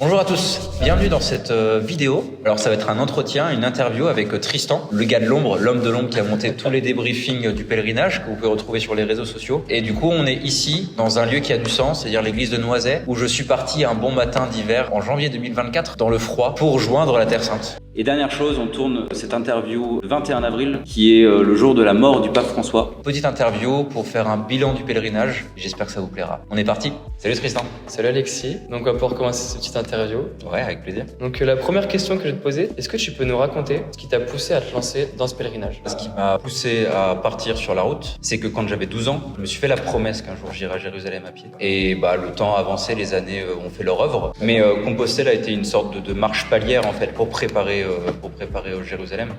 Bonjour à tous, bienvenue dans cette vidéo. Alors ça va être un entretien, une interview avec Tristan, le gars de l'ombre, l'homme de l'ombre qui a monté tous les débriefings du pèlerinage que vous pouvez retrouver sur les réseaux sociaux. Et du coup on est ici dans un lieu qui a du sens, c'est-à-dire l'église de Noiset, où je suis parti un bon matin d'hiver en janvier 2024 dans le froid pour joindre la Terre Sainte. Et dernière chose, on tourne cette interview le 21 avril, qui est le jour de la mort du pape François. Petite interview pour faire un bilan du pèlerinage, j'espère que ça vous plaira. On est parti. Salut Tristan. Salut Alexis, donc on va pouvoir commencer cette petite interview. Ouais, avec plaisir. Donc la première question que je vais te poser, est-ce que tu peux nous raconter ce qui t'a poussé à te lancer dans ce pèlerinage? Ce qui m'a poussé à partir sur la route, c'est que quand j'avais 12 ans, je me suis fait la promesse qu'un jour j'irai à Jérusalem à pied. Et le temps a avancé, les années ont fait leur œuvre. Mais Compostelle a été une sorte de marche palière en fait pour préparer Jérusalem.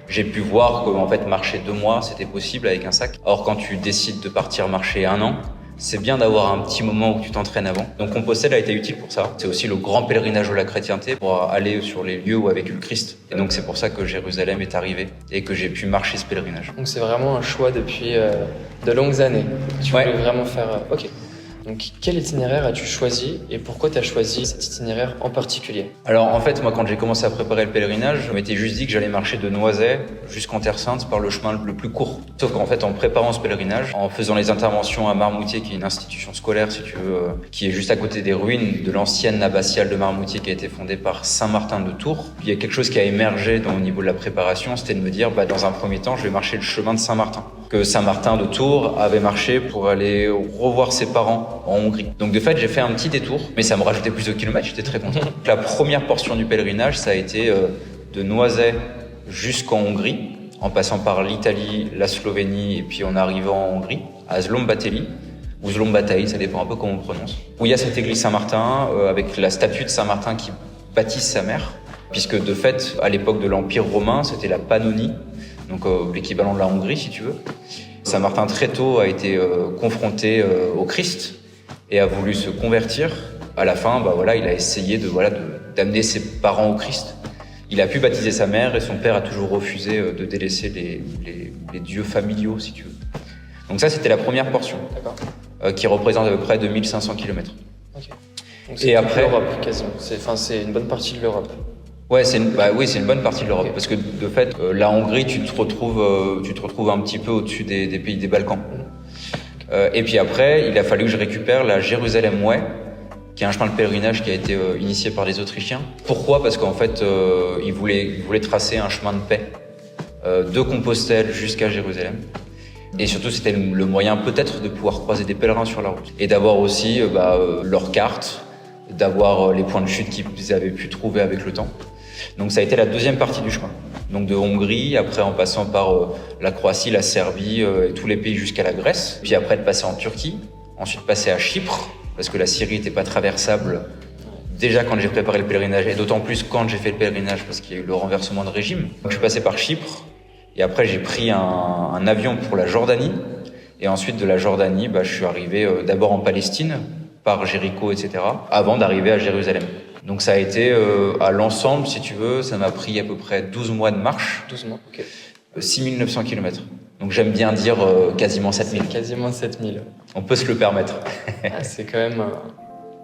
J'ai pu voir qu'en fait marcher 2 mois c'était possible avec un sac. Or quand tu décides de partir marcher 1 an, c'est bien d'avoir un petit moment où tu t'entraînes avant. Donc Compostelle a été utile pour ça. C'est aussi le grand pèlerinage de la chrétienté pour aller sur les lieux où a vécu le Christ. Et donc c'est pour ça que Jérusalem est arrivé et que j'ai pu marcher ce pèlerinage. Donc c'est vraiment un choix depuis de longues années. Tu voulais vraiment faire... Ok. Donc quel itinéraire as-tu choisi et pourquoi tu as choisi cet itinéraire en particulier? Alors en fait, moi quand j'ai commencé à préparer le pèlerinage, je m'étais juste dit que j'allais marcher de Noiset jusqu'en Terre Sainte par le chemin le plus court. Sauf qu'en fait, en préparant ce pèlerinage, en faisant les interventions à Marmoutier, qui est une institution scolaire si tu veux, qui est juste à côté des ruines de l'ancienne abbatiale de Marmoutier qui a été fondée par Saint Martin de Tours, il y a quelque chose qui a émergé au niveau de la préparation, c'était de me dire dans un premier temps, je vais marcher le chemin de Saint Martin. Que Saint Martin de Tours avait marché pour aller revoir ses parents en Hongrie. Donc de fait, j'ai fait un petit détour, mais ça me rajoutait plus de kilomètres, j'étais très content. La première portion du pèlerinage, ça a été de Noiset jusqu'en Hongrie, en passant par l'Italie, la Slovénie, et puis en arrivant en Hongrie, à Szombathely, ou Szombathely, ça dépend un peu comment on prononce, où il y a cette église Saint-Martin, avec la statue de Saint-Martin qui baptise sa mère, puisque de fait, à l'époque de l'Empire romain, c'était la Pannonie, donc l'équivalent de la Hongrie si tu veux. Saint Martin très tôt a été confronté au Christ et a voulu se convertir. À la fin, il a essayé d'amener ses parents au Christ. Il a pu baptiser sa mère et son père a toujours refusé de délaisser les dieux familiaux si tu veux. Donc ça c'était la première portion. D'accord. Qui représente à peu près 2500 km. Ok. Donc c'est l'Europe quasiment. C'est une bonne partie de l'Europe. Ouais, c'est une bonne partie de l'Europe, parce que de fait, la Hongrie, tu te retrouves un petit peu au-dessus des pays des Balkans. Et puis après, il a fallu que je récupère la Jérusalem Way, qui est un chemin de pèlerinage qui a été initié par les Autrichiens. Pourquoi? Parce qu'en fait, ils voulaient tracer un chemin de paix de Compostelle jusqu'à Jérusalem. Et surtout, c'était le moyen peut-être de pouvoir croiser des pèlerins sur la route. Et d'avoir aussi leurs cartes, d'avoir les points de chute qu'ils avaient pu trouver avec le temps. Donc ça a été la deuxième partie du chemin. Donc de Hongrie, après en passant par la Croatie, la Serbie et tous les pays jusqu'à la Grèce. Puis après de passer en Turquie, ensuite passer à Chypre, parce que la Syrie n'était pas traversable déjà quand j'ai préparé le pèlerinage, et d'autant plus quand j'ai fait le pèlerinage, parce qu'il y a eu le renversement de régime. Donc je suis passé par Chypre, et après j'ai pris un avion pour la Jordanie, et ensuite de la Jordanie, je suis arrivé d'abord en Palestine, par Jéricho, etc., avant d'arriver à Jérusalem. Donc ça a été, à l'ensemble, si tu veux, ça m'a pris à peu près 12 mois de marche. 12 mois, ok. 6900 km. Donc j'aime bien dire quasiment 7000. Quasiment 7000. On peut se le permettre. C'est quand même...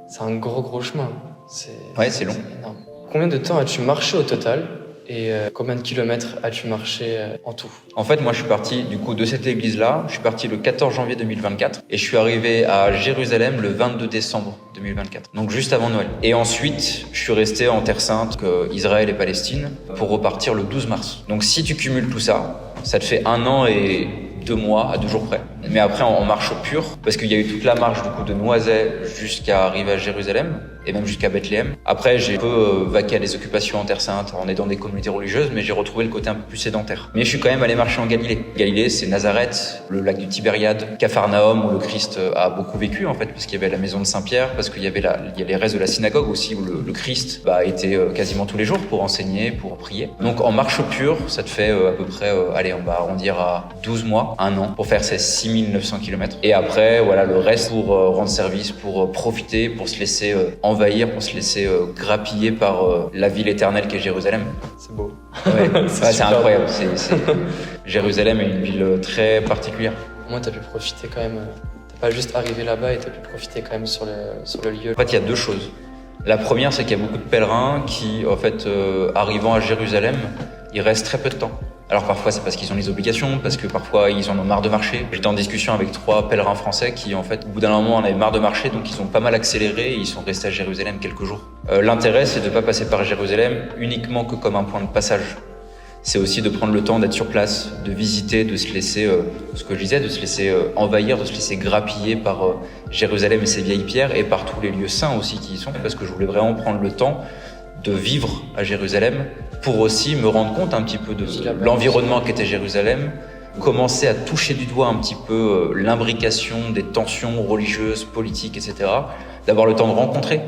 c'est un gros chemin. C'est long. C'est énorme. Combien de temps as-tu marché au total? Et combien de kilomètres as-tu marché en tout? En fait, moi, je suis parti de cette église-là. Je suis parti le 14 janvier 2024 et je suis arrivé à Jérusalem le 22 décembre 2024. Donc juste avant Noël. Et ensuite, je suis resté en Terre Sainte, Israël et Palestine, pour repartir le 12 mars. Donc si tu cumules tout ça, ça te fait 1 an et 2 mois à 2 jours près. Mais après, en marche pure, parce qu'il y a eu toute la marche de Noiset jusqu'à arriver à Jérusalem et même jusqu'à Bethléem. Après, j'ai un peu vaqué à des occupations en Terre Sainte, en aidant des communautés religieuses, mais j'ai retrouvé le côté un peu plus sédentaire. Mais je suis quand même allé marcher en Galilée. Galilée, c'est Nazareth, le lac du Tibériade, Capharnaüm, où le Christ a beaucoup vécu, en fait, parce qu'il y avait la maison de Saint-Pierre, parce qu'il y avait il y a les restes de la synagogue aussi, où le Christ était quasiment tous les jours pour enseigner, pour prier. Donc en marche pure, ça te fait à peu près, on va arrondir à 12 mois, 1 an, pour faire ces 6900 km. Et après, le reste pour rendre service, pour profiter, pour se laisser envahir, pour se laisser grappiller par la ville éternelle qu'est Jérusalem. C'est beau. Ouais, c'est incroyable. Jérusalem est une ville très particulière. Moi, t'as pu profiter quand même. T'as pas juste arrivé là-bas et t'as pu profiter quand même sur le lieu. En fait, il y a 2 choses. La première, c'est qu'il y a beaucoup de pèlerins qui, en fait, arrivant à Jérusalem, ils restent très peu de temps. Alors parfois c'est parce qu'ils ont des obligations, parce que parfois ils en ont marre de marcher. J'étais en discussion avec 3 pèlerins français qui en fait au bout d'un moment en avaient marre de marcher, donc ils ont pas mal accéléré et ils sont restés à Jérusalem quelques jours. L'intérêt c'est de pas passer par Jérusalem uniquement que comme un point de passage. C'est aussi de prendre le temps d'être sur place, de visiter, de se laisser, ce que je disais, de se laisser envahir, de se laisser grappiller par Jérusalem et ses vieilles pierres et par tous les lieux saints aussi qui y sont, parce que je voulais vraiment prendre le temps de vivre à Jérusalem pour aussi me rendre compte un petit peu de l'environnement qu'était Jérusalem, commencer à toucher du doigt un petit peu l'imbrication des tensions religieuses, politiques, etc. D'avoir le temps de rencontrer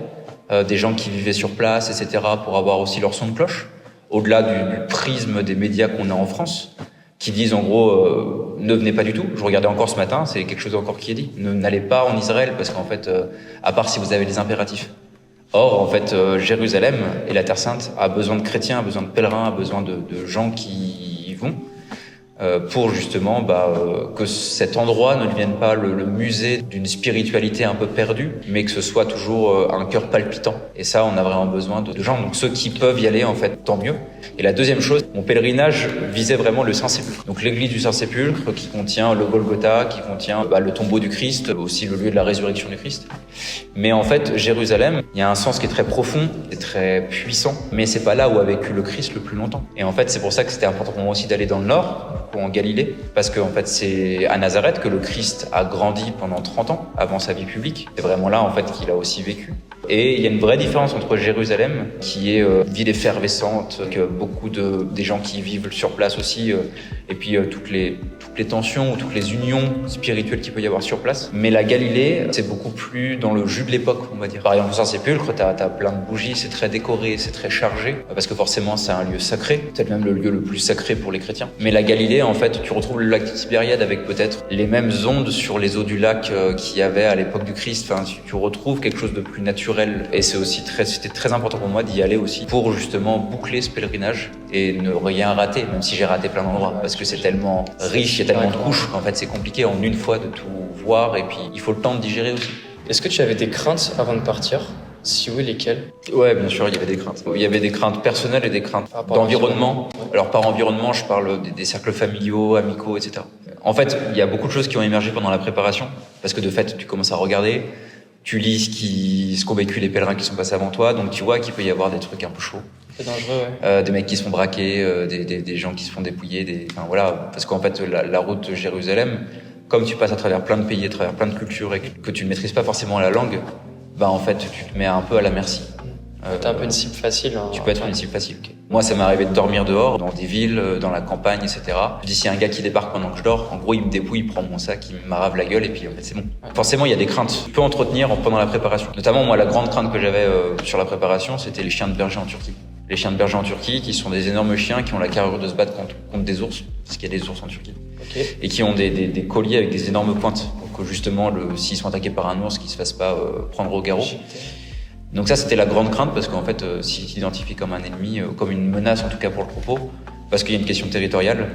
des gens qui vivaient sur place, etc. pour avoir aussi leur son de cloche, au-delà du prisme des médias qu'on a en France, qui disent en gros ne venez pas du tout. Je regardais encore ce matin, c'est quelque chose encore qui est dit. N'allez pas en Israël parce qu'en fait, à part si vous avez des impératifs. Or, en fait, Jérusalem et la Terre Sainte a besoin de chrétiens, a besoin de pèlerins, a besoin de gens qui y vont pour justement que cet endroit ne devienne pas le musée d'une spiritualité un peu perdue, mais que ce soit toujours un cœur palpitant. Et ça, on a vraiment besoin de gens. Donc ceux qui peuvent y aller, en fait, tant mieux. Et la deuxième chose, mon pèlerinage visait vraiment le Saint-Sépulcre. Donc l'église du Saint-Sépulcre qui contient le Golgotha, qui contient le tombeau du Christ, aussi le lieu de la résurrection du Christ. Mais en fait, Jérusalem, il y a un sens qui est très profond, et très puissant, mais c'est pas là où a vécu le Christ le plus longtemps. Et en fait, c'est pour ça que c'était important pour moi aussi d'aller dans le nord, en Galilée, parce que en fait, c'est à Nazareth que le Christ a grandi pendant 30 ans avant sa vie publique. C'est vraiment là en fait qu'il a aussi vécu. Et il y a une vraie différence entre Jérusalem, qui est une ville effervescente, avec beaucoup des gens qui vivent sur place aussi, et puis toutes les tensions ou toutes les unions spirituelles qu'il peut y avoir sur place. Mais la Galilée, c'est beaucoup plus dans le jus de l'époque, on va dire. Par exemple, au Saint-Sépulcre, t'as plein de bougies, c'est très décoré, c'est très chargé, parce que forcément, c'est un lieu sacré, peut-être même le lieu le plus sacré pour les chrétiens. Mais la Galilée, en fait, tu retrouves le lac de Tibériade avec peut-être les mêmes ondes sur les eaux du lac qu'il y avait à l'époque du Christ. Enfin, tu retrouves quelque chose de plus naturel. Et c'était très important pour moi d'y aller aussi pour justement boucler ce pèlerinage et ne rien rater, même si j'ai raté plein d'endroits, parce que c'est tellement riche, il y a tellement de couches qu'en fait c'est compliqué en une fois de tout voir, et puis il faut le temps de digérer aussi. Est-ce que tu avais des craintes avant de partir? Si oui, lesquelles? Ouais, bien sûr, il y avait des craintes. Il y avait des craintes personnelles et des craintes d'environnement. Ouais. Alors par environnement, je parle des cercles familiaux, amicaux, etc. En fait, il y a beaucoup de choses qui ont émergé pendant la préparation, parce que de fait, tu commences à regarder, tu lis ce qu'ont vécu les pèlerins qui sont passés avant toi, donc tu vois qu'il peut y avoir des trucs un peu chauds. C'est dangereux, ouais. Des mecs qui se font braquer, des gens qui se font dépouiller, enfin voilà, parce qu'en fait la route de Jérusalem, comme tu passes à travers plein de pays, à travers plein de cultures et que tu ne maîtrises pas forcément la langue, en fait tu te mets un peu à la merci. T'es un peu une cible facile. Hein, tu peux être une cible facile. Okay. Moi, ça m'est arrivé de dormir dehors, dans des villes, dans la campagne, etc. Je dis, s'il y a un gars qui débarque pendant que je dors, en gros, il me dépouille, il prend mon sac, il m'arrave la gueule, et puis en fait, c'est bon. Ouais. Forcément, il y a des craintes. Tu peux entretenir pendant la préparation. Notamment, moi, la grande crainte que j'avais sur la préparation, c'était les chiens de berger en Turquie. Les chiens de berger en Turquie, qui sont des énormes chiens qui ont la carrure de se battre contre des ours, parce qu'il y a des ours en Turquie. Okay. Et qui ont des colliers avec des énormes pointes. Donc, justement, s'ils sont attaqués par un ours, qu'ils se fassent pas prendre au garrot. Donc ça, c'était la grande crainte, parce qu'en fait, s'ils t'identifient comme un ennemi, comme une menace en tout cas pour le troupeau, parce qu'il y a une question territoriale,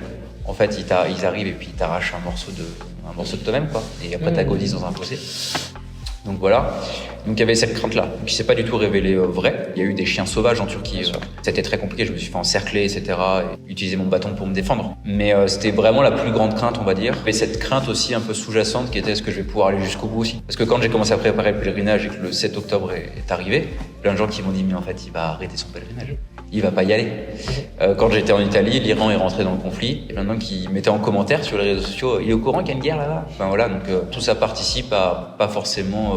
en fait, ils arrivent et puis ils t'arrachent un morceau de toi-même, quoi, et après t'agonisent dans un fossé. Donc voilà. Donc il y avait cette crainte-là, qui s'est pas du tout révélée vraie. Il y a eu des chiens sauvages en Turquie. C'était très compliqué, je me suis fait encercler, etc. et utiliser mon bâton pour me défendre. Mais c'était vraiment la plus grande crainte, on va dire. Et cette crainte aussi un peu sous-jacente qui était, est-ce que je vais pouvoir aller jusqu'au bout aussi? Parce que quand j'ai commencé à préparer le pèlerinage et que le 7 octobre est arrivé, plein de gens qui m'ont dit, mais en fait, il va arrêter son pèlerinage. Il va pas y aller. Quand j'étais en Italie, l'Iran est rentré dans le conflit. Il y a plein de gens qui mettaient en commentaire sur les réseaux sociaux, il est au courant qu'il y a une guerre là-bas. Enfin voilà, donc tout ça participe à pas forcément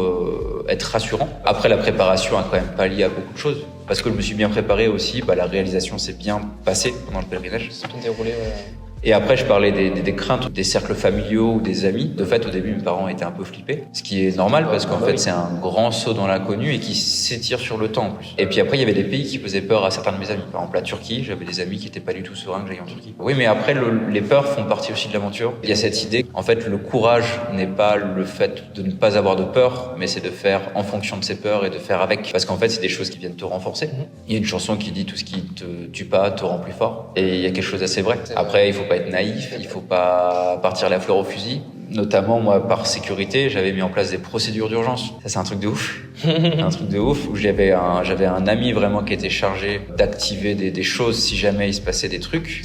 être rassurant. Après, la préparation a quand même pallié à beaucoup de choses. Parce que je me suis bien préparé aussi, la réalisation s'est bien passée pendant le pèlerinage. C'est bien déroulé, ouais. Et après, je parlais des craintes des cercles familiaux ou des amis. De fait, au début, mes parents étaient un peu flippés. Ce qui est normal parce qu'en fait, c'est un grand saut dans l'inconnu et qui s'étire sur le temps en plus. Et puis après, il y avait des pays qui faisaient peur à certains de mes amis. Par exemple, la Turquie, j'avais des amis qui étaient pas du tout sereins que j'aille en Turquie. Oui, mais après, les peurs font partie aussi de l'aventure. Il y a cette idée, en fait, le courage n'est pas le fait de ne pas avoir de peur, mais c'est de faire en fonction de ses peurs et de faire avec. Parce qu'en fait, c'est des choses qui viennent te renforcer. Il y a une chanson qui dit tout ce qui te tue pas te rend plus fort. Et il y a quelque chose d'assez vrai. Après, il faut pas être naïf, il faut pas partir la fleur au fusil. Notamment, moi, par sécurité, j'avais mis en place des procédures d'urgence. Ça, c'est un truc de ouf. Un truc de ouf où j'avais un ami vraiment qui était chargé d'activer des choses si jamais il se passait des trucs.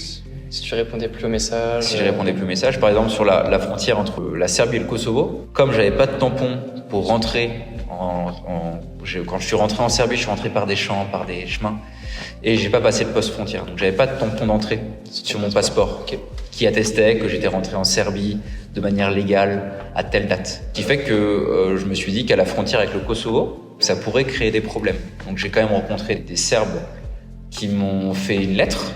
Si tu répondais plus aux messages. Si je répondais plus aux messages, par exemple, sur la frontière entre la Serbie et le Kosovo, comme j'avais pas de tampon pour rentrer quand je suis rentré en Serbie, je suis rentré par des champs, par des chemins, et j'ai pas passé le poste frontière. Donc, j'avais pas de tampon d'entrée sur mon passeport qui attestait que j'étais rentré en Serbie de manière légale à telle date. Ce qui fait que je me suis dit qu'à la frontière avec le Kosovo, ça pourrait créer des problèmes. Donc j'ai quand même rencontré des Serbes qui m'ont fait une lettre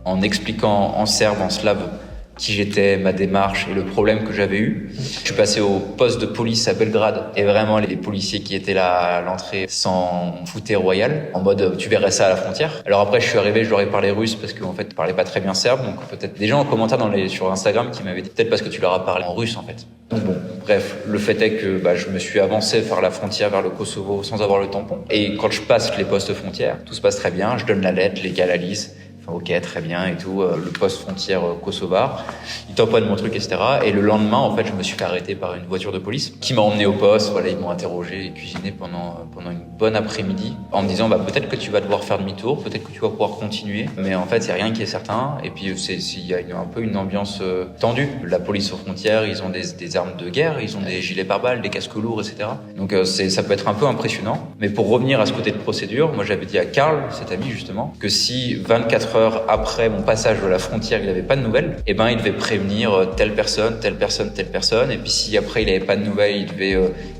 en expliquant en serbe, en slave, qui j'étais, ma démarche et le problème que j'avais eu. Je suis passé au poste de police à Belgrade et vraiment les policiers qui étaient là à l'entrée s'en foutaient royal, en mode tu verrais ça à la frontière. Alors après je suis arrivé, je leur ai parlé russe parce qu'en fait je parlais pas très bien serbe, donc peut-être des gens en commentaire sur Instagram qui m'avaient dit peut-être parce que tu leur as parlé en russe en fait. Donc bon, bref, le fait est que je me suis avancé vers la frontière, vers le Kosovo sans avoir le tampon. Et quand je passe les postes frontières, tout se passe très bien, je donne la lettre, les gars la lisent. Enfin, ok, très bien et tout, le poste frontière kosovar, ils tamponnent mon truc, etc. Et le lendemain, en fait, je me suis fait arrêter par une voiture de police qui m'a emmené au poste. Voilà, ils m'ont interrogé et cuisiné pendant une bonne après-midi en me disant, peut-être que tu vas devoir faire demi-tour, peut-être que tu vas pouvoir continuer. Mais en fait, il n'y a rien qui est certain. Et puis, il y a un peu une ambiance tendue. La police aux frontières, ils ont des armes de guerre, ils ont des gilets pare-balles, des casques lourds, etc. Donc, ça peut être un peu impressionnant. Mais pour revenir à ce côté de procédure, moi, j'avais dit à Karl, cet ami, justement, que si 24 heures après mon passage de la frontière, il n'avait pas de nouvelles, il devait prévenir telle personne, telle personne, telle personne. Et puis si après il n'avait pas de nouvelles, il devait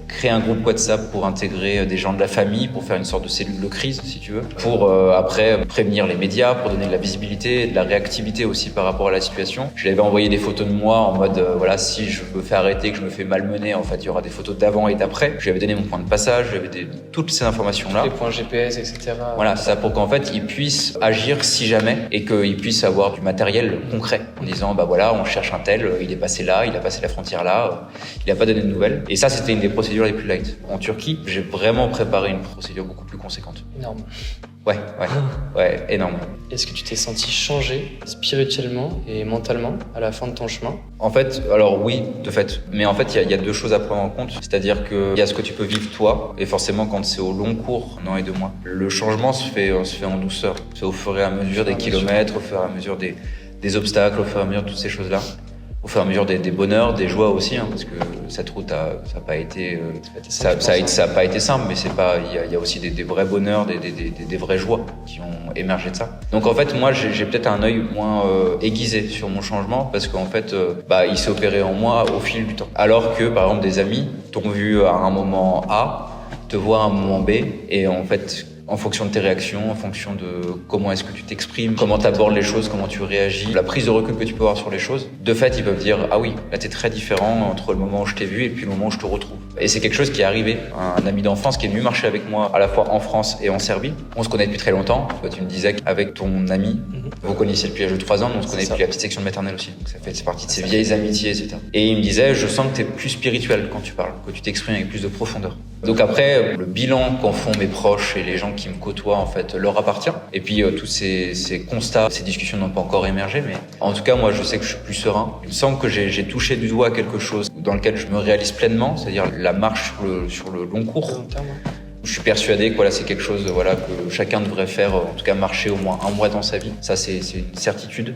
créer un groupe WhatsApp pour intégrer des gens de la famille, pour faire une sorte de cellule de crise, si tu veux, pour après prévenir les médias, pour donner de la visibilité, de la réactivité aussi par rapport à la situation. Je lui avais envoyé des photos de moi en mode, si je me fais arrêter, que je me fais malmener, en fait, il y aura des photos d'avant et d'après. Je lui avais donné mon point de passage, toutes ces informations-là. Les points GPS, etc. Voilà, c'est ça, pour qu'en fait, ils puissent agir si jamais et qu'ils puissent avoir du matériel concret en disant, on cherche un tel, il est passé là, il a passé la frontière là, il n'a pas donné de nouvelles. Et ça, c'était une des procédures les plus light. En Turquie, j'ai vraiment préparé une procédure beaucoup plus conséquente. Énorme. Ouais, énorme. Est-ce que tu t'es senti changé spirituellement et mentalement à la fin de ton chemin ? En fait, alors oui, de fait. Mais en fait, il y a deux choses à prendre en compte. C'est-à-dire qu'il y a ce que tu peux vivre toi, et forcément quand c'est au long cours, 1 an et 2 mois, le changement se fait en douceur. C'est au fur et à mesure des kilomètres, au fur et à mesure des obstacles, au fur et à mesure de toutes ces choses-là. Au fur et à mesure des bonheurs, des joies aussi, parce que cette route ça n'a pas été simple, mais il y a aussi des vrais bonheurs, des vraies joies qui ont émergé de ça. Donc en fait, moi j'ai peut-être un œil moins aiguisé sur mon changement parce qu'en fait, il s'est opéré en moi au fil du temps. Alors que par exemple des amis t'ont vu à un moment A, te voient à un moment B, et en fait, en fonction de tes réactions, en fonction de comment est-ce que tu t'exprimes, comment tu abordes les choses, comment tu réagis, la prise de recul que tu peux avoir sur les choses, de fait, ils peuvent dire « Ah oui, là t'es très différent entre le moment où je t'ai vu et puis le moment où je te retrouve ». Et c'est quelque chose qui est arrivé. Un ami d'enfance qui est venu marcher avec moi à la fois en France et en Serbie. On se connaît depuis très longtemps. Toi, tu me disais qu'avec ton ami, vous connaissiez depuis l'âge de 3 ans, mais on se connaît depuis la petite section de maternelle aussi. Donc c'est partie de ces vieilles amitiés, etc. Et il me disait « Je sens que t'es plus spirituel quand tu parles, que tu t'exprimes avec plus de profondeur ». Donc après, le bilan qu'en font mes proches et les gens qui me côtoient, en fait, leur appartient. Et puis, tous ces constats, ces discussions n'ont pas encore émergé, mais en tout cas, moi, je sais que je suis plus serein. Il me semble que j'ai touché du doigt quelque chose dans lequel je me réalise pleinement, c'est-à-dire la marche sur le long cours. Je suis persuadé que c'est quelque chose que chacun devrait faire, en tout cas marcher au moins 1 mois dans sa vie. Ça, c'est une certitude.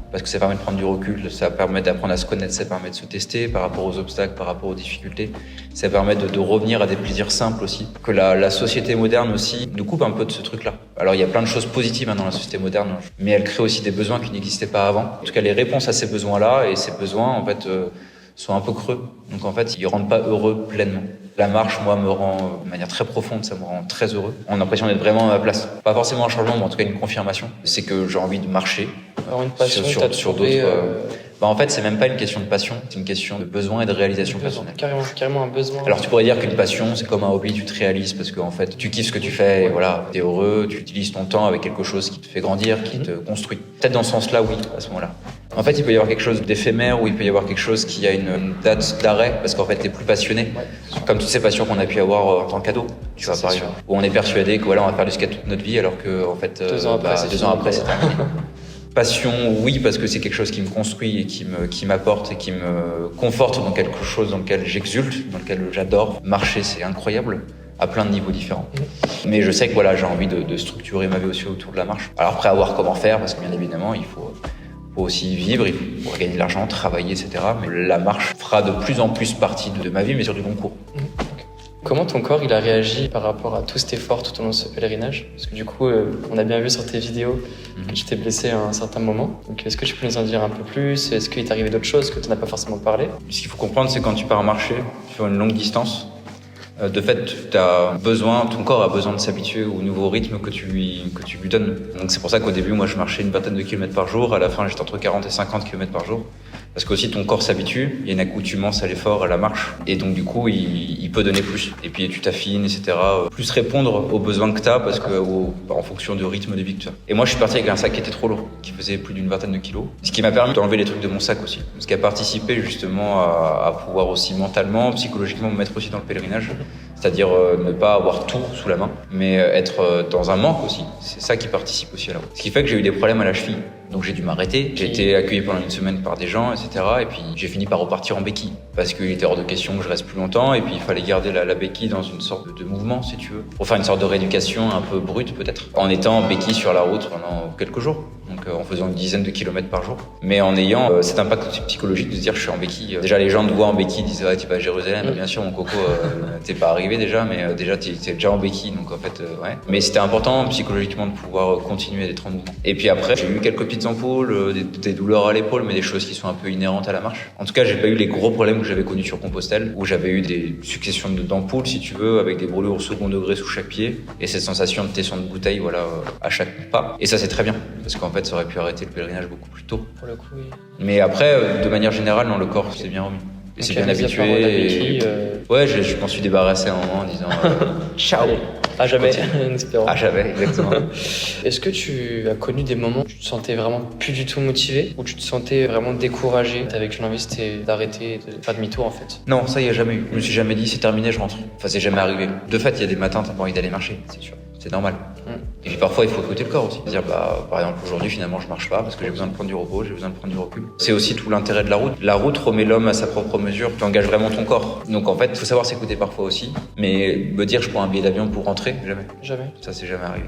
Parce que ça permet de prendre du recul, ça permet d'apprendre à se connaître, ça permet de se tester par rapport aux obstacles, par rapport aux difficultés. Ça permet de revenir à des plaisirs simples aussi. Que la société moderne aussi nous coupe un peu de ce truc-là. Alors il y a plein de choses positives dans la société moderne, mais elle crée aussi des besoins qui n'existaient pas avant. En tout cas, les réponses à ces besoins-là, et ces besoins, en fait, sont un peu creux. Donc en fait, ils rendent pas heureux pleinement. La marche, moi, me rend, de manière très profonde, ça me rend très heureux. On a l'impression d'être vraiment à ma place. Pas forcément un changement, mais en tout cas une confirmation. C'est que j'ai envie de marcher. Alors une passion sur d'autres. En fait, c'est même pas une question de passion, c'est une question de besoin et de réalisation personnelle. Carrément un besoin. Alors tu pourrais dire qu'une passion, c'est comme un hobby, tu te réalises parce que en fait, tu kiffes ce que tu fais, et t'es heureux, tu utilises ton temps avec quelque chose qui te fait grandir, qui te construit. Peut-être dans ce sens-là, oui, à ce moment-là. En fait, il peut y avoir quelque chose d'éphémère ou il peut y avoir quelque chose qui a une date d'arrêt parce qu'en fait, t'es plus passionné. Comme toutes ces passions qu'on a pu avoir en tant qu'ado, tu vois, par exemple. Où on est persuadé que on va faire du skate toute notre vie alors que en fait, 2 ans après, c'est terminé. Passion, oui, parce que c'est quelque chose qui me construit et qui m'apporte et qui me conforte dans quelque chose dans lequel j'exulte, dans lequel j'adore. Marcher, c'est incroyable, à plein de niveaux différents. Mais je sais que voilà, j'ai envie de structurer ma vie aussi autour de la marche. Alors après, à voir comment faire, parce que bien évidemment, il faut aussi vivre, il faut gagner de l'argent, travailler, etc. Mais la marche fera de plus en plus partie de ma vie, mais sur du long cours. Comment ton corps il a réagi par rapport à tout cet effort tout au long de ce pèlerinage? Parce que du coup, on a bien vu sur tes vidéos que tu t'es blessé à un certain moment. Donc est-ce que tu peux nous en dire un peu plus? Est-ce qu'il t'est arrivé d'autres choses que tu n'as pas forcément parlé? Ce qu'il faut comprendre, c'est quand tu pars marcher sur une longue distance, de fait, ton corps a besoin de s'habituer au nouveau rythme que tu lui donnes. Donc c'est pour ça qu'au début, moi, je marchais une vingtaine de kilomètres par jour. À la fin, j'étais entre 40 et 50 kilomètres par jour. Parce qu'aussi, ton corps s'habitue. Il y a une accoutumance à l'effort, à la marche. Et donc, du coup, il peut donner plus. Et puis, tu t'affines, etc. Plus répondre aux besoins que tu as en fonction du rythme de vie que tu as. Et moi, je suis parti avec un sac qui était trop lourd, qui faisait plus d'une vingtaine de kilos. Ce qui m'a permis d'enlever les trucs de mon sac aussi. Ce qui a participé justement à pouvoir aussi mentalement, psychologiquement me mettre aussi dans le pèlerinage. C'est-à-dire ne pas avoir tout sous la main, mais être dans un manque aussi. C'est ça qui participe aussi à la route. Ce qui fait que j'ai eu des problèmes à la cheville. Donc j'ai dû m'arrêter. J'ai été accueilli pendant une semaine par des gens, etc. Et puis j'ai fini par repartir en béquille. Parce qu'il était hors de question que je reste plus longtemps. Et puis il fallait garder la béquille dans une sorte de mouvement, si tu veux. Pour faire une sorte de rééducation un peu brute peut-être. En étant en béquille sur la route pendant quelques jours. Donc en faisant une dizaine de kilomètres par jour. Mais en ayant cet impact psychologique de se dire je suis en béquille. Déjà les gens te voient en béquille, disent ouais, tu vas à Jérusalem. Bien sûr mon coco, t'es pas arrivé déjà, mais déjà t'es déjà en béquille. Donc en fait, ouais. Mais c'était important psychologiquement de pouvoir continuer d'être en mouvement. Et puis après, j'ai eu quelques petites ampoules, des douleurs à l'épaule, mais des choses qui sont un peu inhérentes à la marche. En tout cas, j'ai pas eu les gros problèmes que j'avais connus sur Compostelle, où j'avais eu des successions d'ampoules, si tu veux, avec des brûlures au second degré sous chaque pied, et cette sensation de tesson de bouteille, voilà, à chaque pas. Et ça, c'est très bien, parce qu'en fait, ça aurait pu arrêter le pèlerinage beaucoup plus tôt. Pour le coup, oui. Mais après, de manière générale, non, le corps s'est bien remis. Et c'est bien habitué. Ouais, je m'en suis débarrassé à un moment en disant ciao. À jamais, en espérant. À jamais, exactement. Est-ce que tu as connu des moments où tu te sentais vraiment plus du tout motivé, où tu te sentais vraiment découragé, avec une envie c'était d'arrêter, de faire demi-tour en fait? Non, ça y a jamais eu. Je me suis jamais dit c'est terminé, je rentre. Enfin, c'est jamais arrivé. De fait, il y a des matins, t'as pas envie d'aller marcher, c'est sûr. C'est normal. Et puis parfois, il faut écouter le corps aussi. C'est-à-dire, par exemple, aujourd'hui, finalement, je marche pas parce que j'ai besoin de prendre du repos, j'ai besoin de prendre du recul. C'est aussi tout l'intérêt de la route. La route remet l'homme à sa propre mesure. Tu engages vraiment ton corps. Donc en fait, il faut savoir s'écouter parfois aussi. Mais me dire, je prends un billet d'avion pour rentrer, jamais. Jamais. Ça, c'est jamais arrivé.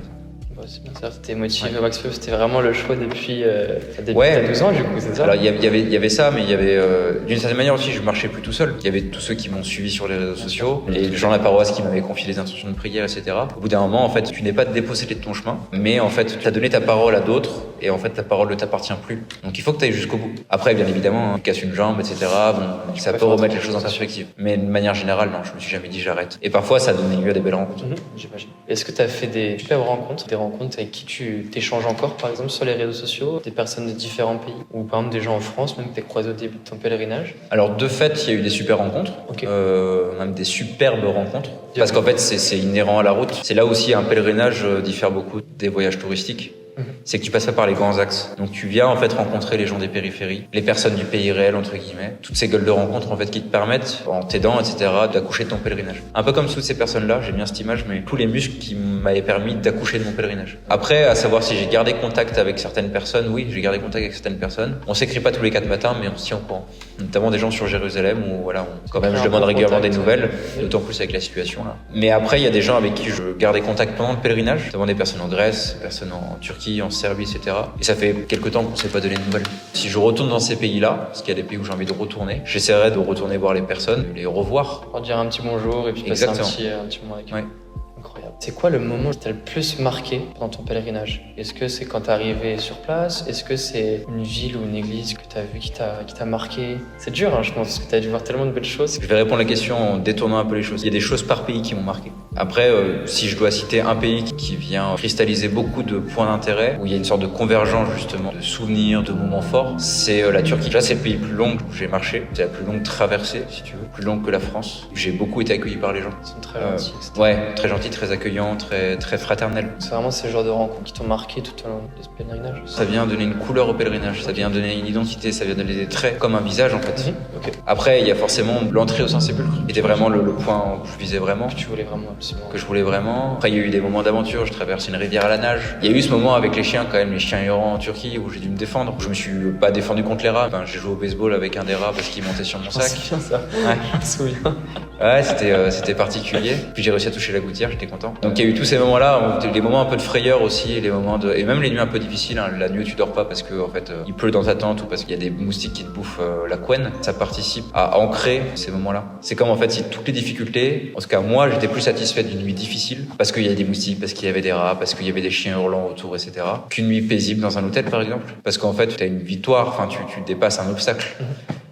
C'est bien ça, t'étais motivé au maximum, c'était vraiment le choix depuis ouais. T'as 12 ans du coup, c'est ça? Alors il y avait ça, mais il y avait d'une certaine manière aussi, je marchais plus tout seul. Il y avait tous ceux qui m'ont suivi sur les réseaux sociaux, les gens de la paroisse qui m'avaient confié les instructions de prière, etc. Au bout d'un moment, en fait, tu n'es pas dépossédé de ton chemin, mais en fait, tu as donné ta parole à d'autres, et en fait, ta parole ne t'appartient plus. Donc il faut que tu ailles jusqu'au bout. Après, bien évidemment, tu casses une jambe, etc. Bon, ça peut remettre les choses en perspective. Mais de manière générale, non, je me suis jamais dit j'arrête. Et parfois, ça a donné lieu à des belles rencontres. J'imagine. Est-ce que tu as fait des superbes rencontres, des rencontres avec qui tu t'échanges encore, par exemple, sur les réseaux sociaux, des personnes de différents pays, ou par exemple des gens en France, même que tu as croisé au début de ton pèlerinage? Alors, de fait, il y a eu des super rencontres, même des superbes rencontres, parce qu'en fait, c'est inhérent à la route. C'est là aussi un pèlerinage diffère beaucoup des voyages touristiques. C'est que tu passes pas par les grands axes. Donc tu viens en fait rencontrer les gens des périphéries, les personnes du pays réel entre guillemets, toutes ces gueules de rencontres en fait qui te permettent, en t'aidant, etc., d'accoucher de ton pèlerinage. Un peu comme toutes ces personnes-là, j'ai bien cette image, mais tous les muscles qui m'avaient permis d'accoucher de mon pèlerinage. Après, à savoir si j'ai gardé contact avec certaines personnes, oui, j'ai gardé contact avec certaines personnes. On s'écrit pas tous les 4 matins, mais on se tient au courant. Notamment des gens sur Jérusalem où voilà, quand même je demande régulièrement des nouvelles, d'autant plus avec la situation là. Mais après, il y a des gens avec qui je gardais contact pendant le pèlerinage, notamment des personnes en Grèce, des personnes en Turquie, en Serbie, etc. Et ça fait quelques temps qu'on ne s'est pas donné de nouvelles. Si je retourne dans ces pays-là, parce qu'il y a des pays où j'ai envie de retourner, j'essaierai de retourner voir les personnes, de les revoir. Pour dire un petit bonjour et puis passer un petit moment avec eux. Ouais. Incroyable. C'est quoi le moment qui t'a le plus marqué dans ton pèlerinage? Est-ce que c'est quand t'es arrivé sur place? Est-ce que c'est une ville ou une église que t'as vu qui t'a marqué? C'est dur, hein, je pense, parce que t'as dû voir tellement de belles choses. Je vais répondre à la question en détournant un peu les choses. Il y a des choses par pays qui m'ont marqué. Après, si je dois citer un pays qui vient cristalliser beaucoup de points d'intérêt, où il y a une sorte de convergence justement, de souvenirs, de moments forts, c'est la Turquie. Là, c'est le pays le plus long où j'ai marché. C'est la plus longue traversée, si tu veux, plus longue que la France. J'ai beaucoup été accueilli par les gens. Ils sont très gentils. Ouais, très gentils, très accueillants, très fraternels. C'est vraiment ces genres de rencontres qui t'ont marqué tout au long de ce pèlerinage. Ça vient donner une couleur au pèlerinage, ça vient donner une identité, ça vient donner des traits, comme un visage en fait. Okay. Après, il y a forcément l'entrée au Saint-Sépulcre, qui était vraiment le point que je visais vraiment. Que tu voulais vraiment. Absolument. que je voulais vraiment. Après, il y a eu des moments d'aventure, je traversais une rivière à la nage. Il y a eu ce moment avec les chiens quand même, les chiens errants en Turquie, où j'ai dû me défendre. Je me suis pas défendu contre les rats. Enfin, j'ai joué au baseball avec un des rats parce qu'il montait sur mon sac. C'est bien ça. Ouais. Je me souviens. Ouais, c'était particulier. Puis j'ai réussi à toucher la gouttière, j'étais content. Donc il y a eu tous ces moments-là, les moments un peu de frayeur aussi, et même les nuits un peu difficiles. Hein. La nuit où tu dors pas parce que en fait il pleut dans ta tente ou parce qu'il y a des moustiques qui te bouffent la couenne. Ça participe à ancrer ces moments-là. C'est comme en fait si toutes les difficultés. En tout cas moi j'étais plus satisfait d'une nuit difficile parce qu'il y avait des moustiques, parce qu'il y avait des rats, parce qu'il y avait des chiens hurlants autour, etc. Qu'une nuit paisible dans un hôtel par exemple. Parce qu'en fait tu as une victoire. Enfin tu dépasses un obstacle.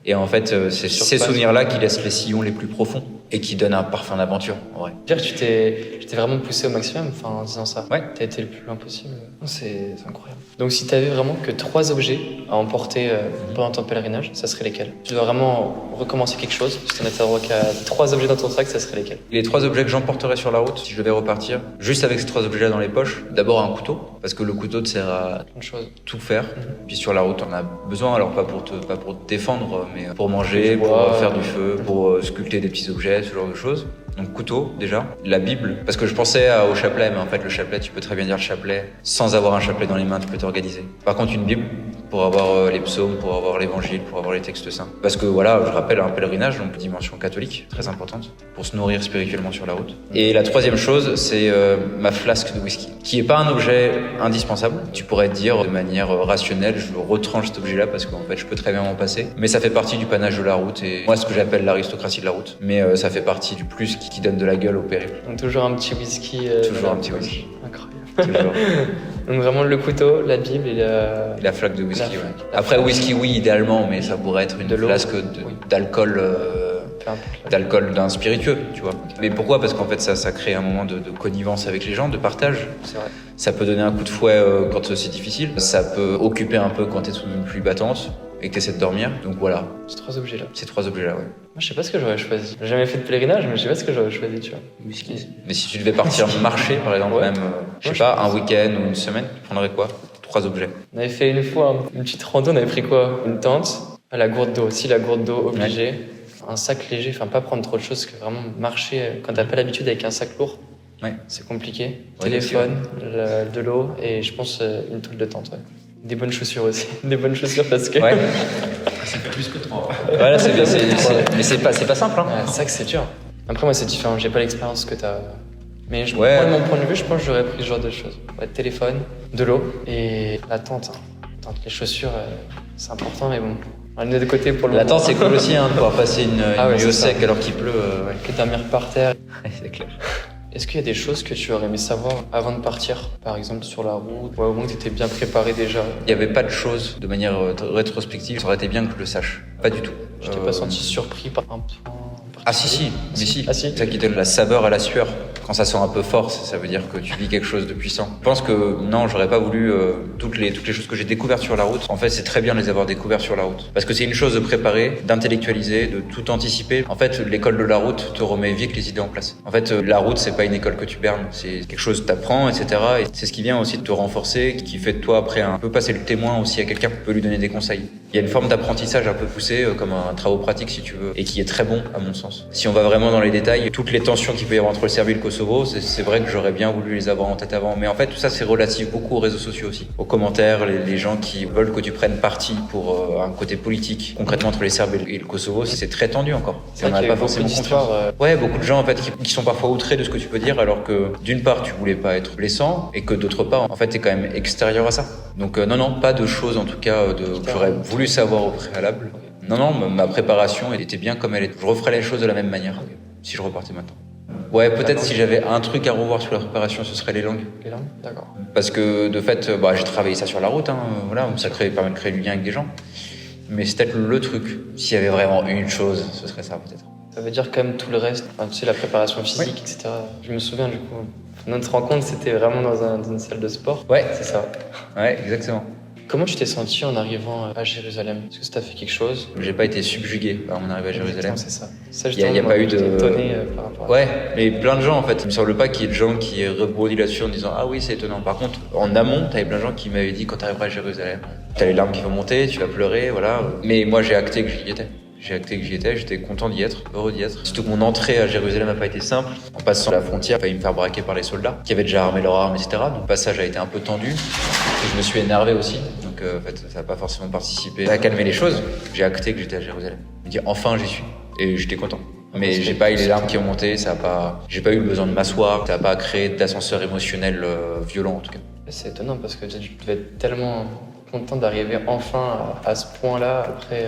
Et en fait, c'est ces souvenirs-là qui laissent les sillons les plus profonds et qui donnent un parfum d'aventure, en vrai. Dire que tu t'es vraiment poussé au maximum, en disant ça. Ouais. T'as été le plus loin possible. C'est incroyable. Donc, si t'avais vraiment que 3 objets à emporter pendant ton pèlerinage, ça serait lesquels? Tu dois vraiment recommencer quelque chose. Si t'en as droit qu'à 3 objets dans ton sac, ça serait lesquels? Les 3 objets que j'emporterais sur la route, si je devais repartir, juste avec ces 3 objets-là dans les poches, d'abord un couteau, parce que le couteau te sert à Plein de choses. tout faire. Puis sur la route, on a besoin, alors pas pour te défendre, mais pour manger, pour faire du feu, pour sculpter des petits objets, ce genre de choses. Donc couteau déjà, la Bible, parce que je pensais au chapelet, mais en fait le chapelet, tu peux très bien dire le chapelet sans avoir un chapelet dans les mains, tu peux t'organiser. Par contre une Bible, pour avoir les psaumes, pour avoir l'évangile, pour avoir les textes saints. Parce que voilà, je rappelle un pèlerinage, donc dimension catholique, très importante, pour se nourrir spirituellement sur la route. Et la troisième chose, c'est ma flasque de whisky, qui est pas un objet indispensable. Tu pourrais dire de manière rationnelle, je retranche cet objet-là parce qu'en fait je peux très bien m'en passer. Mais ça fait partie du panache de la route et moi ce que j'appelle l'aristocratie de la route. Mais ça fait partie du plus qui donne de la gueule au périple. Donc, toujours un petit whisky. Toujours un petit whisky. Incroyable. Toujours. Donc, vraiment le couteau, la Bible et Et la flaque de whisky, La ouais. flaque. Après, whisky, oui, idéalement, mais ça pourrait être une De l'eau. flasque Oui. d'alcool, peu importe. d'alcool d'un spiritueux, tu vois. Mais pourquoi? Parce qu'en fait, ça crée un moment de connivence avec les gens, de partage. C'est vrai. Ça peut donner un coup de fouet quand c'est difficile. Ça peut occuper un peu quand t'es sous une pluie battante et que t'essaies de dormir. Donc voilà, Ces 3 objets-là. ces 3 objets-là, ouais. Moi, je sais pas ce que j'aurais choisi. J'ai jamais fait de pèlerinage, mais je sais pas ce que j'aurais choisi, tu vois. Whisky. Mais si tu devais partir marcher, par exemple, Ouais. même, je Moi, sais pas, je un pense. week-end ou une semaine, tu prendrais quoi? 3 objets. On avait fait une fois une petite rando, on avait pris quoi? Une tente, la gourde d'eau. Si la gourde d'eau obligée, un sac léger, enfin pas prendre trop de choses, parce que vraiment marcher, quand t'as pas l'habitude avec un sac lourd, Ouais. c'est compliqué. Ouais, Téléphone, de l'eau et je pense une toile de tente, ouais. Des bonnes chaussures aussi. Des bonnes chaussures parce que. Ouais. C'est plus que 3. Voilà, mais c'est pas simple, hein. Ouais, c'est vrai que c'est dur. Après, moi, c'est différent. J'ai pas l'expérience que t'as. Mais Ouais. moi, de mon point de vue, je pense que j'aurais pris ce genre de choses. Ouais, téléphone, de l'eau et la tente. Hein. Tente, les chaussures, c'est important, mais bon. On est de côté pour le La moment. tente, c'est cool aussi, hein, de pouvoir passer une Ah ouais, nuit c'est au ça. sec alors qu'il pleut. Ouais. Que dormir par terre. C'est clair. Est-ce qu'il y a des choses que tu aurais aimé savoir avant de partir? Par exemple, sur la route, ou au moins que tu étais bien préparé déjà? Il n'y avait pas de choses de manière rétrospective. Ça aurait été bien que je le sache. Pas du tout. Je t'ai pas senti surpris par un point Ah si, mais si. Ah si. C'est ça qui donne la saveur à la sueur. Quand ça sent un peu fort, ça veut dire que tu vis quelque chose de puissant. Je pense que non, j'aurais pas voulu toutes les choses que j'ai découvertes sur la route. En fait, c'est très bien de les avoir découvertes sur la route. Parce que c'est une chose de préparer, d'intellectualiser, de tout anticiper. En fait, l'école de la route te remet vite les idées en place. En fait, la route, c'est pas une école que tu bernes. C'est quelque chose que t'apprends, etc. Et c'est ce qui vient aussi de te renforcer, qui fait de toi après un peu passer le témoin aussi à quelqu'un, peut lui donner des conseils. Il y a une forme d'apprentissage un peu poussé, comme un travail pratique si tu veux, et qui est très bon à mon sens. Si on va vraiment dans les détails, toutes les tensions qu'il peut y avoir entre le Serbie et le Kosovo, c'est vrai que j'aurais bien voulu les avoir en tête avant. Mais en fait, tout ça, c'est relatif beaucoup aux réseaux sociaux aussi. Aux commentaires, les gens qui veulent que tu prennes parti pour un côté politique. Concrètement, entre les Serbes et le Kosovo, c'est très tendu encore. C'est vrai qu'il y a beaucoup d'histoires. Ouais, beaucoup de gens en fait qui sont parfois outrés de ce que tu peux dire, alors que d'une part, tu voulais pas être blessant, et que d'autre part, en fait, t'es quand même extérieur à ça. Donc non, pas de choses en tout cas que j'aurais voulu savoir au préalable. Non, ma préparation elle était bien comme elle est. Je referais les choses de la même manière si je repartais maintenant. Ouais, peut-être si j'avais un truc à revoir sur la préparation, ce serait les langues. Les langues, d'accord. Parce que de fait, j'ai travaillé ça sur la route, voilà, ça permet de créer du lien avec des gens. Mais c'est peut-être le truc. S'il y avait vraiment une chose, ce serait ça peut-être. Ça veut dire quand même tout le reste, enfin, tu sais, la préparation physique, etc. Je me souviens du coup, notre rencontre c'était vraiment dans une salle de sport. Ouais, C'est ça. ouais, exactement. Comment tu t'es senti en arrivant à Jérusalem? Est-ce que ça t'a fait quelque chose? J'ai pas été subjugué par mon arrivée à Jérusalem. C'est ça. Ça, Y a justement, pas moi, eu j'étais de- étonné par rapport à Ouais, mais plein de gens en fait. Il me semble pas qu'il y ait de gens qui rebondissent là-dessus en disant ah oui c'est étonnant. Par contre, en amont, t'avais plein de gens qui m'avaient dit quand t'arriveras à Jérusalem, t'as les larmes qui vont monter, tu vas pleurer, voilà. Mais moi j'ai acté que j'y étais. J'ai acté que j'y étais, j'étais content d'y être, heureux d'y être. Surtout que mon entrée à Jérusalem n'a pas été simple. En passant la frontière, il a failli me faire braquer par les soldats, qui avaient déjà armé leurs armes, etc. Donc le passage a été un peu tendu. Et je me suis énervé aussi. Donc en fait, ça n'a pas forcément participé à calmer les choses. J'ai acté que j'étais à Jérusalem. Je me dis, enfin, j'y suis. Et j'étais content. Mais j'ai pas eu les larmes qui ont monté, j'ai pas eu le besoin de m'asseoir, ça n'a pas créé d'ascenseur émotionnel violent en tout cas. C'est étonnant parce que tu devais être tellement content d'arriver enfin à ce point-là après.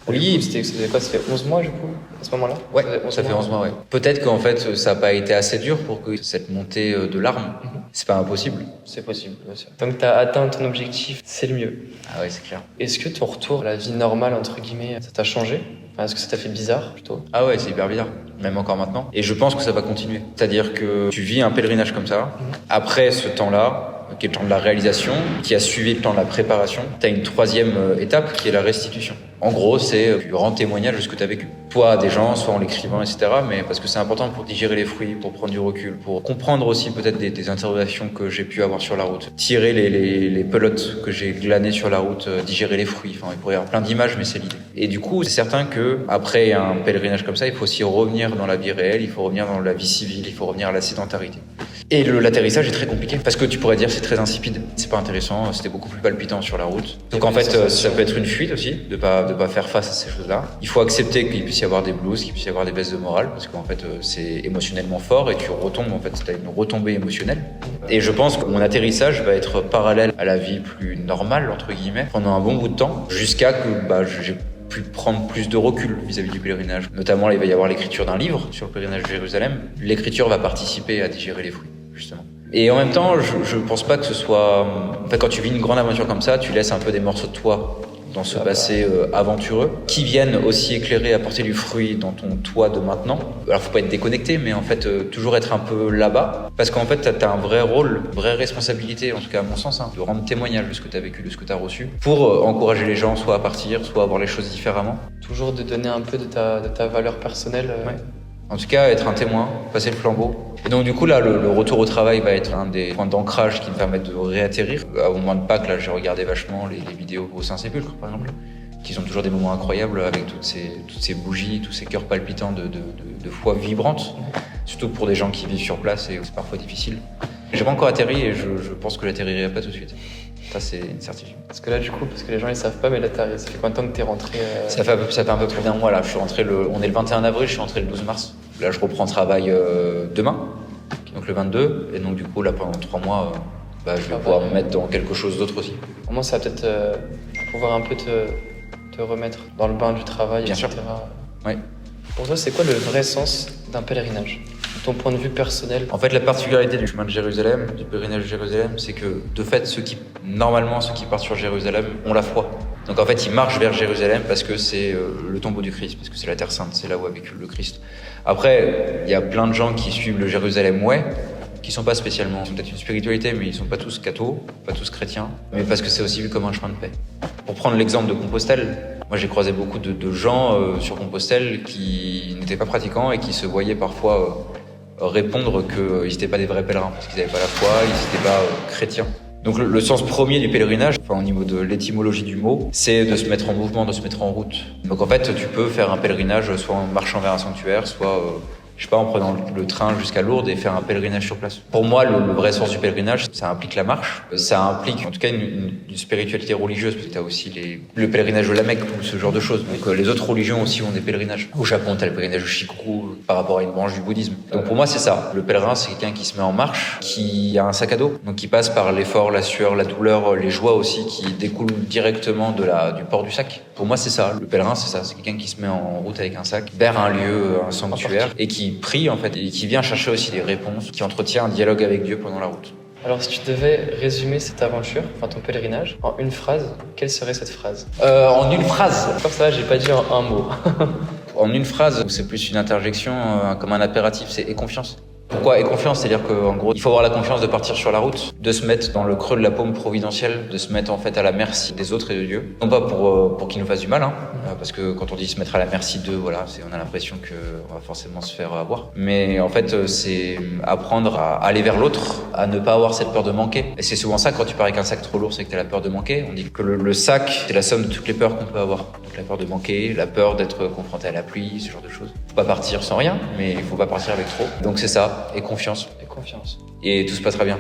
Oui. C'était quoi? Ça fait 11 mois du coup, à ce moment-là? Ouais, ça fait 11 mois, ouais. Peut-être qu'en fait, ça n'a pas été assez dur pour que cette montée de larmes, c'est pas impossible. C'est possible, bien sûr. Tant que tu as atteint ton objectif, c'est le mieux. Ah ouais, c'est clair. Est-ce que ton retour à la vie normale, entre guillemets, ça t'a changé? Enfin, est-ce que ça t'a fait bizarre plutôt? Ah ouais, c'est hyper bizarre, même encore maintenant. Et je pense que ça va continuer. C'est-à-dire que tu vis un pèlerinage comme ça, après ce temps-là, qui est le temps de la réalisation, qui a suivi le temps de la préparation, tu as une troisième étape qui est la restitution. En gros, c'est tu rends témoignage de ce que tu as vécu. Soit à des gens, soit en l'écrivant, etc. Mais parce que c'est important pour digérer les fruits, pour prendre du recul, pour comprendre aussi peut-être des interrogations que j'ai pu avoir sur la route. Tirer les pelotes que j'ai glanées sur la route, digérer les fruits. Enfin, il pourrait y avoir plein d'images, mais c'est l'idée. Et du coup, c'est certain que après un pèlerinage comme ça, il faut aussi revenir dans la vie réelle, il faut revenir dans la vie civile, il faut revenir à la sédentarité. Et l'atterrissage est très compliqué parce que tu pourrais dire c'est très insipide, c'est pas intéressant, c'était beaucoup plus palpitant sur la route. Donc en fait ça peut être une fuite aussi de pas faire face à ces choses-là. Il faut accepter qu'il puisse y avoir des blues, qu'il puisse y avoir des baisses de morale parce qu'en fait c'est émotionnellement fort et tu retombes en fait, t'as une retombée émotionnelle. Et je pense que mon atterrissage va être parallèle à la vie plus normale entre guillemets pendant un bon bout de temps jusqu'à que j'ai pu prendre plus de recul vis-à-vis du pèlerinage. Notamment, il va y avoir l'écriture d'un livre sur le pèlerinage de Jérusalem. L'écriture va participer à digérer les fruits, justement. Et en même temps, je pense pas que ce soit... En fait, quand tu vis une grande aventure comme ça, tu laisses un peu des morceaux de toi dans ce passé aventureux, qui viennent aussi éclairer, apporter du fruit dans ton toi de maintenant. Alors faut pas être déconnecté, mais en fait toujours être un peu là-bas, parce qu'en fait t'as un vrai rôle, une vraie responsabilité, en tout cas à mon sens, de rendre témoignage de ce que t'as vécu, de ce que t'as reçu, pour encourager les gens soit à partir, soit à voir les choses différemment. Toujours de donner un peu de ta valeur personnelle. Ouais. En tout cas, être un témoin, passer le flambeau. Et donc du coup là, le retour au travail va être un des points d'ancrage qui me permettent de réatterrir. Au moment de Pâques, là, j'ai regardé vachement les vidéos au Saint-Sépulcre, par exemple, qui sont toujours des moments incroyables avec toutes ces bougies, tous ces cœurs palpitants de foi vibrantes, surtout pour des gens qui vivent sur place et c'est parfois difficile. J'ai pas encore atterri et je pense que j'atterrirai pas tout de suite. Ça, c'est une certitude. Parce que là, du coup, parce que les gens ils savent pas, mais là, ça fait combien de temps que t'es rentré Ça fait un peu plus d'un mois là. Je suis rentré on est le 21 avril, je suis rentré le 12 mars. Là, je reprends travail demain, donc le 22. Et donc, du coup, là, pendant 3 mois, je vais pouvoir me mettre dans quelque chose d'autre aussi. Au moins, ça va peut-être pouvoir un peu te remettre dans le bain du travail, Bien etc. sûr. Oui. Pour toi, c'est quoi le vrai sens d'un pèlerinage? De ton point de vue personnel? En fait, la particularité du chemin de Jérusalem, du pèlerinage de Jérusalem, c'est que, de fait, ceux qui partent sur Jérusalem ont la foi. Donc en fait, ils marchent vers Jérusalem parce que c'est le tombeau du Christ, parce que c'est la Terre Sainte, c'est là où a vécu le Christ. Après, il y a plein de gens qui suivent le Jérusalem, qui sont pas spécialement, ils ont peut-être une spiritualité, mais ils sont pas tous cathos, pas tous chrétiens, mais parce que c'est aussi vu comme un chemin de paix. Pour prendre l'exemple de Compostelle, moi j'ai croisé beaucoup de gens sur Compostelle qui n'étaient pas pratiquants et qui se voyaient parfois répondre qu'ils n'étaient pas des vrais pèlerins, parce qu'ils n'avaient pas la foi, ils n'étaient pas chrétiens. Donc le sens premier du pèlerinage, au niveau de l'étymologie du mot, c'est de se mettre en mouvement, de se mettre en route. Donc en fait, tu peux faire un pèlerinage soit en marchant vers un sanctuaire, soit en prenant le train jusqu'à Lourdes et faire un pèlerinage sur place. Pour moi, le vrai sens du pèlerinage, ça implique la marche, ça implique en tout cas une spiritualité religieuse, parce que tu as aussi le pèlerinage de la Mecque ou ce genre de choses. Donc les autres religions aussi ont des pèlerinages. Au Japon, tu as le pèlerinage de Shikoku par rapport à une branche du bouddhisme. Donc pour moi, c'est ça. Le pèlerin, c'est quelqu'un qui se met en marche, qui a un sac à dos, donc qui passe par l'effort, la sueur, la douleur, les joies aussi, qui découlent directement du port du sac. Pour moi, c'est ça. Le pèlerin, c'est ça. C'est quelqu'un qui se met en route avec un sac vers un lieu, un sanctuaire, et qui prie en fait, et qui vient chercher aussi des réponses, qui entretient un dialogue avec Dieu pendant la route. Alors si tu devais résumer cette aventure, enfin ton pèlerinage, en une phrase, quelle serait cette phrase? En une phrase. Comme ça, j'ai pas dit en un mot. En une phrase, c'est plus une interjection, comme un impératif, c'est « aie confiance ». Pourquoi aie confiance? C'est-à-dire qu'en gros, il faut avoir la confiance de partir sur la route, de se mettre dans le creux de la paume providentielle, de se mettre en fait à la merci des autres et de Dieu. Non pas pour qu'ils nous fassent du mal, parce que quand on dit se mettre à la merci d'eux, voilà, on a l'impression qu'on va forcément se faire avoir. Mais en fait, c'est apprendre à aller vers l'autre, à ne pas avoir cette peur de manquer. Et c'est souvent ça, quand tu pars avec un sac trop lourd, c'est que tu as la peur de manquer. On dit que le sac, c'est la somme de toutes les peurs qu'on peut avoir. Donc la peur de manquer, la peur d'être confronté à la pluie, ce genre de choses. Faut pas partir sans rien, mais il faut pas partir avec trop. Donc c'est ça, et confiance. Et confiance. Et tout se passera bien.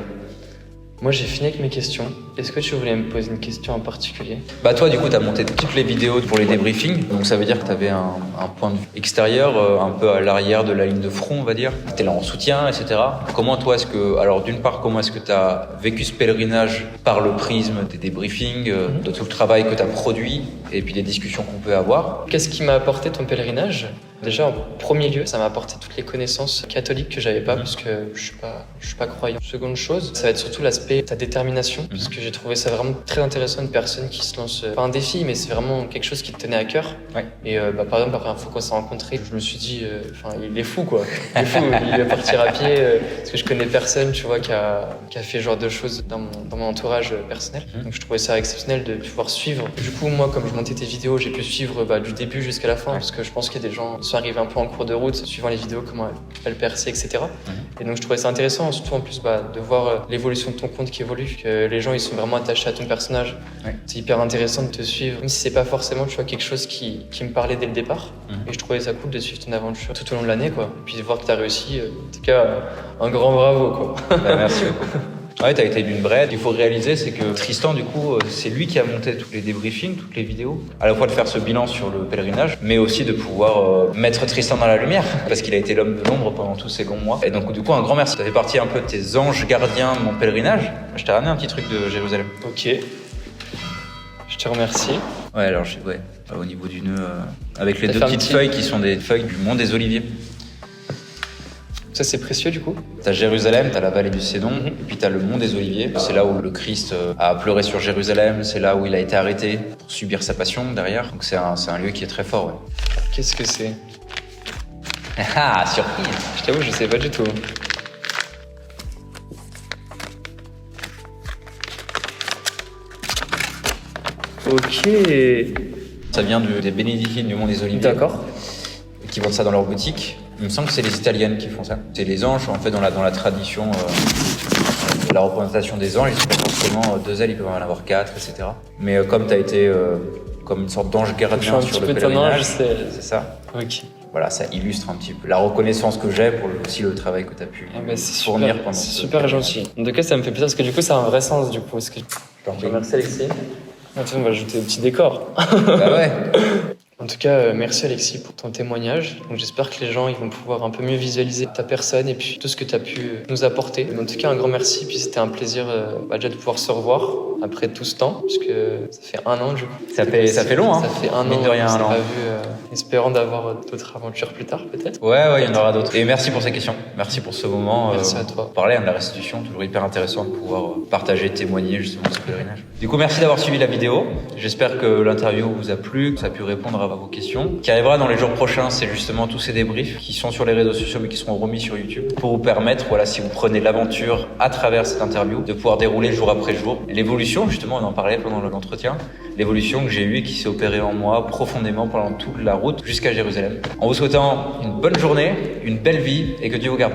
Moi, j'ai fini avec mes questions. Est-ce que tu voulais me poser une question en particulier? Bah toi du coup t'as monté toutes les vidéos pour les débriefings, donc ça veut dire que t'avais un point de vue extérieur, un peu à l'arrière de la ligne de front on va dire, t'es là en soutien, etc. Comment toi alors d'une part comment est-ce que t'as vécu ce pèlerinage par le prisme des débriefings, de tout le travail que t'as produit, et puis des discussions qu'on peut avoir? Qu'est-ce qui m'a apporté ton pèlerinage? Déjà, en premier lieu, ça m'a apporté toutes les connaissances catholiques que j'avais pas, parce que je suis pas croyant. Seconde chose, ça va être surtout l'aspect ta détermination, parce que j'ai trouvé ça vraiment très intéressant, une personne qui se lance, pas un défi, mais c'est vraiment quelque chose qui te tenait à cœur. Ouais. Et par exemple, la première fois qu'on s'est rencontrés, je me suis dit, il est fou quoi. Il est fou, il va partir à pied, parce que je connais personne, tu vois, qui a fait ce genre de choses dans mon entourage personnel. Donc je trouvais ça exceptionnel de pouvoir suivre. Du coup, moi, comme je montais tes vidéos, j'ai pu suivre du début jusqu'à la fin, parce que je pense qu'il y a des gens qui sont arrivés un peu en cours de route, suivant les vidéos, comment elles perçaient, etc. Et donc je trouvais ça intéressant, surtout en plus de voir l'évolution de ton compte qui évolue, que les gens ils sont vraiment attachés à ton personnage. C'est hyper intéressant de te suivre, même si c'est pas forcément quelque chose qui me parlait dès le départ. Et je trouvais ça cool de suivre ton aventure tout au long de l'année, quoi. Et puis de voir que t'as réussi, en tout cas, un grand bravo, quoi. Merci beaucoup. Ouais, t'as été d'une braide. Il faut réaliser, c'est que Tristan, du coup, c'est lui qui a monté tous les débriefings, toutes les vidéos. À la fois de faire ce bilan sur le pèlerinage, mais aussi de pouvoir mettre Tristan dans la lumière, parce qu'il a été l'homme de l'ombre pendant tous ces longs mois. Et donc, du coup, un grand merci. Ça fait partie un peu de tes anges gardiens de mon pèlerinage. Je t'ai ramené un petit truc de Jérusalem. Ok. Je te remercie. Ouais, alors, au niveau du nœud, avec les T'as deux fait un petites petit- feuilles qui sont des feuilles du mont des Oliviers. Ça, c'est précieux, du coup. T'as Jérusalem, t'as la vallée du Cédon, et puis t'as le mont des Oliviers. C'est là où le Christ a pleuré sur Jérusalem, c'est là où il a été arrêté pour subir sa passion derrière. Donc c'est un lieu qui est très fort, ouais. Qu'est-ce que c'est? Ah, surprise! Je t'avoue, je sais pas du tout. Ok. Ça vient des bénédictines du mont des Oliviers. D'accord. Qui vendent ça dans leur boutique. Il me semble que c'est les Italiennes qui font ça. C'est les anges, en fait, dans la tradition de la représentation des anges. Ils sont pas forcément deux ailes, ils peuvent en avoir quatre, etc. Mais comme tu as été comme une sorte d'ange Je suis gardien un sur petit le peu ton ange, pèlerinage, c'est... c'est ça. Ok. Voilà, ça illustre un petit peu la reconnaissance que j'ai pour aussi le travail que tu as pu Ah bah, c'est fournir super, pendant c'est ce super pèlerinage. gentil. En tout cas, ça me fait plaisir parce que du coup, ça a un vrai sens du coup. Parce que... t'en prie. Merci Alexis. Attends, on va ajouter des petits décors. Bah ouais. En tout cas, merci Alexis pour ton témoignage. Donc, j'espère que les gens ils vont pouvoir un peu mieux visualiser ta personne et puis tout ce que tu as pu nous apporter. En tout cas, un grand merci. Puis c'était un plaisir déjà de pouvoir se revoir après tout ce temps, puisque ça fait 1 an du coup. Ça fait long, hein. Ça fait 1 an. Mine de rien, qu'on s'est 1 an. pas vu, espérant d'avoir d'autres aventures plus tard peut-être. Ouais, il y en aura d'autres. Et merci pour ces questions. Merci pour ce moment. Merci à toi. Parler de la restitution, toujours hyper intéressant de pouvoir partager, témoigner justement de ce pèlerinage. Du coup, merci d'avoir suivi la vidéo. J'espère que l'interview vous a plu, que ça a pu répondre à vos questions. Ce qui arrivera dans les jours prochains, c'est justement tous ces débriefs qui sont sur les réseaux sociaux mais qui seront remis sur YouTube pour vous permettre, voilà, si vous prenez l'aventure à travers cette interview, de pouvoir dérouler jour après jour l'évolution, justement, on en parlait pendant l'entretien, l'évolution que j'ai eue et qui s'est opérée en moi profondément pendant toute la route jusqu'à Jérusalem. En vous souhaitant une bonne journée, une belle vie et que Dieu vous garde.